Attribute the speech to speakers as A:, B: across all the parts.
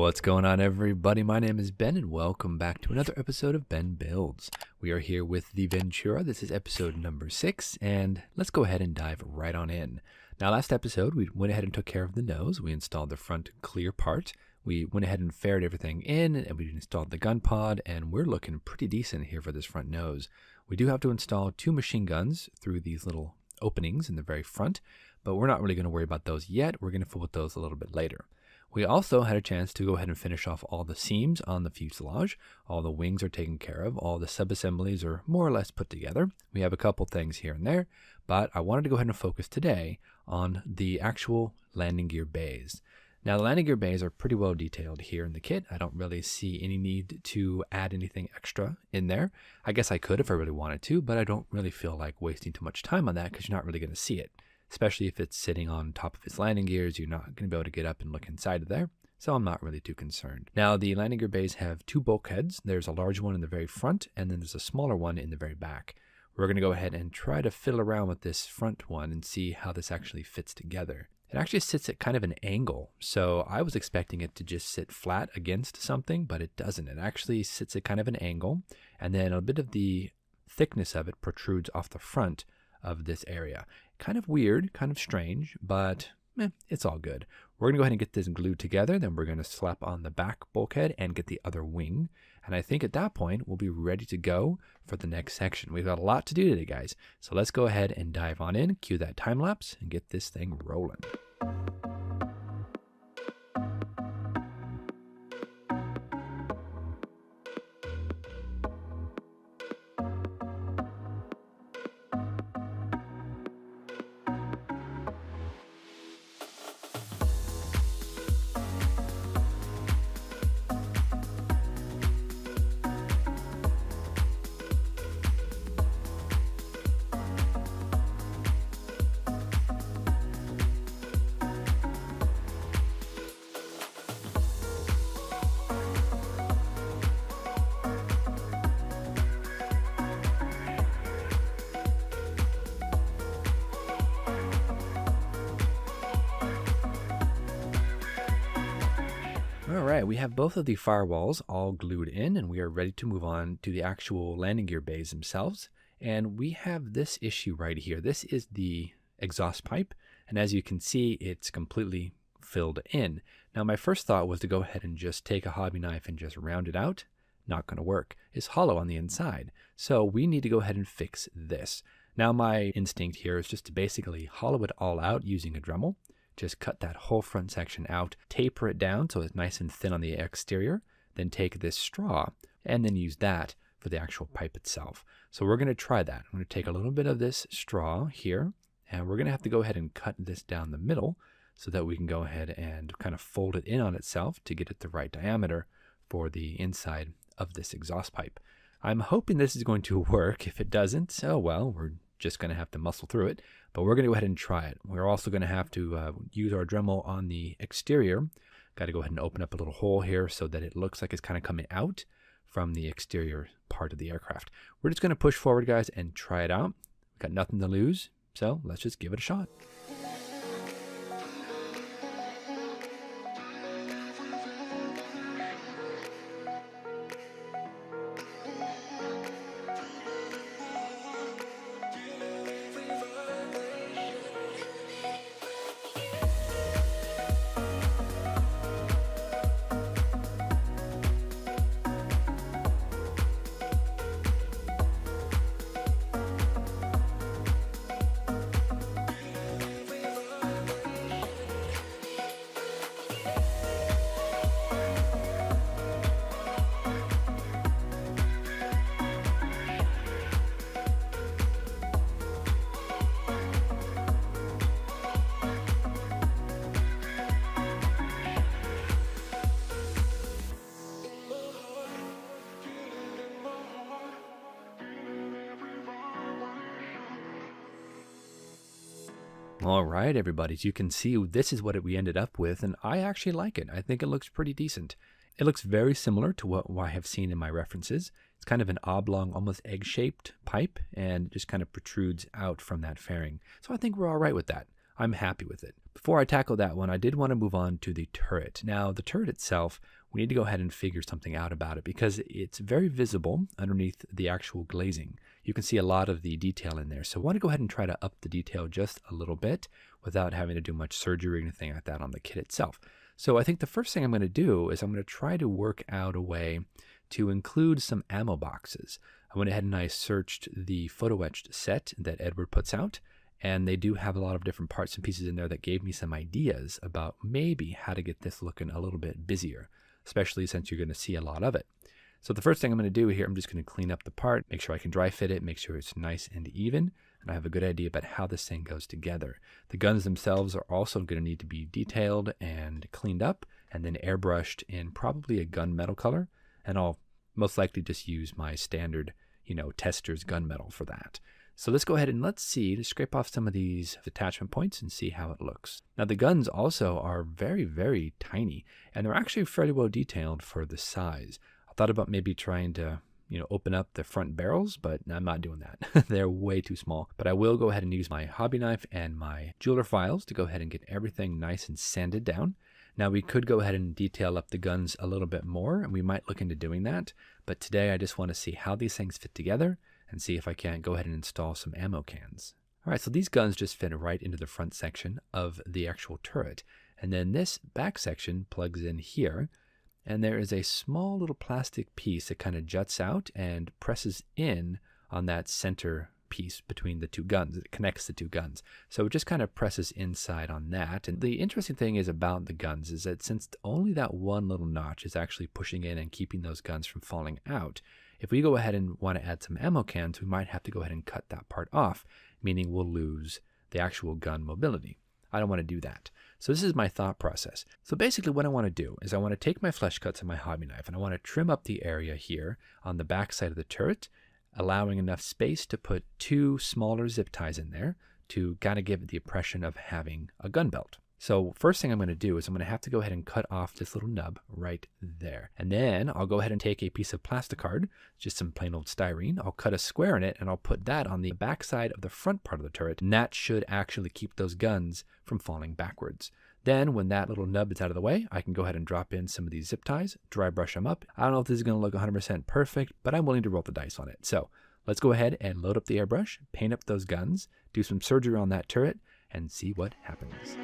A: What's going on, everybody? My name is Ben, and welcome back to another episode of Ben Builds. We are here with the Ventura. This is episode number 6, and let's go ahead and dive right on in. Now, last episode, we went ahead and took care of the nose. We installed the front clear part. We went ahead and ferried everything in, and we installed the gun pod, and we're looking pretty decent here for this front nose. We do have to install 2 machine guns through these little openings in the very front, but we're not really going to worry about those yet. We're going to fool with those a little bit later. We also had a chance to go ahead and finish off all the seams on the fuselage. All the wings are taken care of. All the sub-assemblies are more or less put together. We have a couple things here and there, but I wanted to go ahead and focus today on the actual landing gear bays. Now, the landing gear bays are pretty well detailed here in the kit. I don't really see any need to add anything extra in there. I guess I could if I really wanted to, but I don't really feel like wasting too much time on that because you're not really going to see it. Especially if it's sitting on top of its landing gears, you're not going to be able to get up and look inside of there. So I'm not really too concerned. Now, the landing gear bays have 2 bulkheads. There's a large one in the very front, and then there's a smaller one in the very back. We're going to go ahead and try to fiddle around with this front one and see how this actually fits together. It actually sits at kind of an angle, so I was expecting it to just sit flat against something, but it doesn't. It actually sits at kind of an angle, and then a bit of the thickness of it protrudes off the front of this area. Kind of weird, kind of strange, but it's all good. We're going to go ahead and get this glued together, then we're going to slap on the back bulkhead and get the other wing. And I think at that point, we'll be ready to go for the next section. We've got a lot to do today, guys. So let's go ahead and dive on in, cue that time lapse, and get this thing rolling. Alright, we have both of the firewalls all glued in, and we are ready to move on to the actual landing gear bays themselves. And we have this issue right here. This is the exhaust pipe, and as you can see, it's completely filled in. Now, my first thought was to go ahead and just take a hobby knife and just round it out. Not going to work. It's hollow on the inside. So we need to go ahead and fix this. Now, my instinct here is just to basically hollow it all out using a Dremel. Just cut that whole front section out, taper it down so it's nice and thin on the exterior, then take this straw and then use that for the actual pipe itself. So we're going to try that. I'm going to take a little bit of this straw here, and we're going to have to go ahead and cut this down the middle so that we can go ahead and kind of fold it in on itself to get it the right diameter for the inside of this exhaust pipe. I'm hoping this is going to work. If it doesn't, oh well, we're just going to have to muscle through it, but we're going to go ahead and try it. We're also going to have to use our Dremel on the exterior. Got to go ahead and open up a little hole here so that it looks like it's kind of coming out from the exterior part of the aircraft. We're just going to push forward, guys, and try it out. We've got nothing to lose, so let's just give it a shot. All right, everybody, as you can see, this is what we ended up with, and I actually like it. I think it looks pretty decent. It looks very similar to what I have seen in my references. It's kind of an oblong, almost egg-shaped pipe, and it just kind of protrudes out from that fairing. So I think we're all right with that. I'm happy with it. Before I tackle that one, I did want to move on to the turret. Now, the turret itself, we need to go ahead and figure something out about it because it's very visible underneath the actual glazing. You can see a lot of the detail in there. So I want to go ahead and try to up the detail just a little bit without having to do much surgery or anything like that on the kit itself. So I think the first thing I'm going to do is I'm going to try to work out a way to include some ammo boxes. I went ahead and I searched the photo etched set that Edward puts out, and they do have a lot of different parts and pieces in there that gave me some ideas about maybe how to get this looking a little bit busier, especially since you're going to see a lot of it. So the first thing I'm going to do here, I'm just going to clean up the part, make sure I can dry fit it, make sure it's nice and even, and I have a good idea about how this thing goes together. The guns themselves are also going to need to be detailed and cleaned up and then airbrushed in probably a gunmetal color, and I'll most likely just use my standard, tester's gunmetal for that. So let's go ahead and let's scrape off some of these attachment points and see how it looks. Now the guns also are very, very tiny, and they're actually fairly well detailed for the size. I thought about maybe trying to, open up the front barrels, but I'm not doing that. They're way too small. But I will go ahead and use my hobby knife and my jeweler files to go ahead and get everything nice and sanded down. Now we could go ahead and detail up the guns a little bit more, and we might look into doing that. But today I just want to see how these things fit together and see if I can go ahead and install some ammo cans. All right, so these guns just fit right into the front section of the actual turret. And then this back section plugs in here. And there is a small little plastic piece that kind of juts out and presses in on that center piece between the two guns. It connects the two guns. So it just kind of presses inside on that. And the interesting thing is about the guns is that since only that one little notch is actually pushing in and keeping those guns from falling out, if we go ahead and want to add some ammo cans, we might have to go ahead and cut that part off, meaning we'll lose the actual gun mobility. I don't want to do that. So this is my thought process. So basically what I want to do is I want to take my flesh cuts and my hobby knife and I want to trim up the area here on the back side of the turret, allowing enough space to put two smaller zip ties in there to kind of give it the impression of having a gun belt. So first thing I'm going to do is I'm going to have to go ahead and cut off this little nub right there. And then I'll go ahead and take a piece of plastic card, just some plain old styrene. I'll cut a square in it and I'll put that on the back side of the front part of the turret. And that should actually keep those guns from falling backwards. Then when that little nub is out of the way, I can go ahead and drop in some of these zip ties, dry brush them up. I don't know if this is going to look 100% perfect, but I'm willing to roll the dice on it. So let's go ahead and load up the airbrush, paint up those guns, do some surgery on that turret, and see what happens.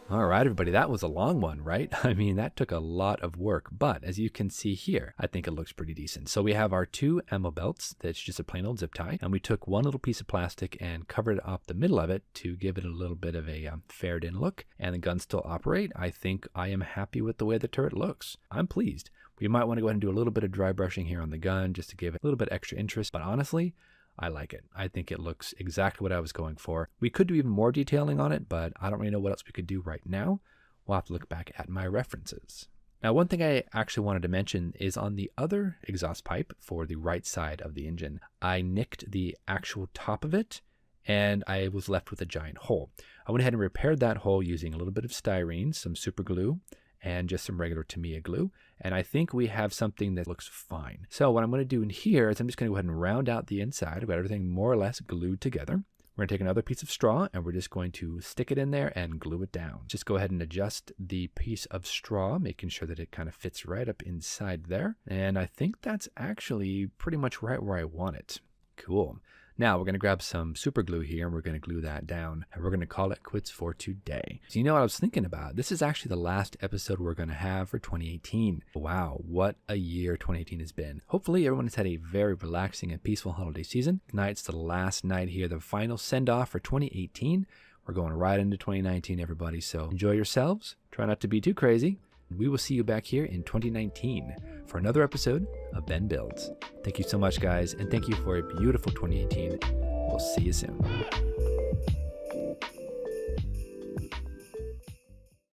A: All right, everybody, that was a long one, right? I mean, that took a lot of work, but as you can see here, I think it looks pretty decent. So we have our 2 ammo belts. That's just a plain old zip tie. And we took one little piece of plastic and covered up the middle of it to give it a little bit of a fared in look. And the guns still operate. I think I am happy with the way the turret looks. I'm pleased. We might want to go ahead and do a little bit of dry brushing here on the gun just to give it a little bit extra interest. But honestly, I like it. I think it looks exactly what I was going for. We could do even more detailing on it, but I don't really know what else we could do right now. We'll have to look back at my references. Now, one thing I actually wanted to mention is on the other exhaust pipe for the right side of the engine, I nicked the actual top of it and I was left with a giant hole. I went ahead and repaired that hole using a little bit of styrene, some super glue, and just some regular Tamiya glue. And I think we have something that looks fine. So what I'm going to do in here is I'm just going to go ahead and round out the inside. I've got everything more or less glued together. We're going to take another piece of straw and we're just going to stick it in there and glue it down. Just go ahead and adjust the piece of straw, making sure that it kind of fits right up inside there. And I think that's actually pretty much right where I want it. Cool. Now we're going to grab some super glue here and we're going to glue that down and we're going to call it quits for today. So you know what I was thinking about? This is actually the last episode we're going to have for 2018. Wow, what a year 2018 has been. Hopefully everyone has had a very relaxing and peaceful holiday season. Tonight's the last night here, the final send off for 2018. We're going right into 2019, everybody. So enjoy yourselves. Try not to be too crazy. We will see you back here in 2019 for another episode of Ben Builds. Thank you so much, guys, and thank you for a beautiful 2018. We'll see you soon.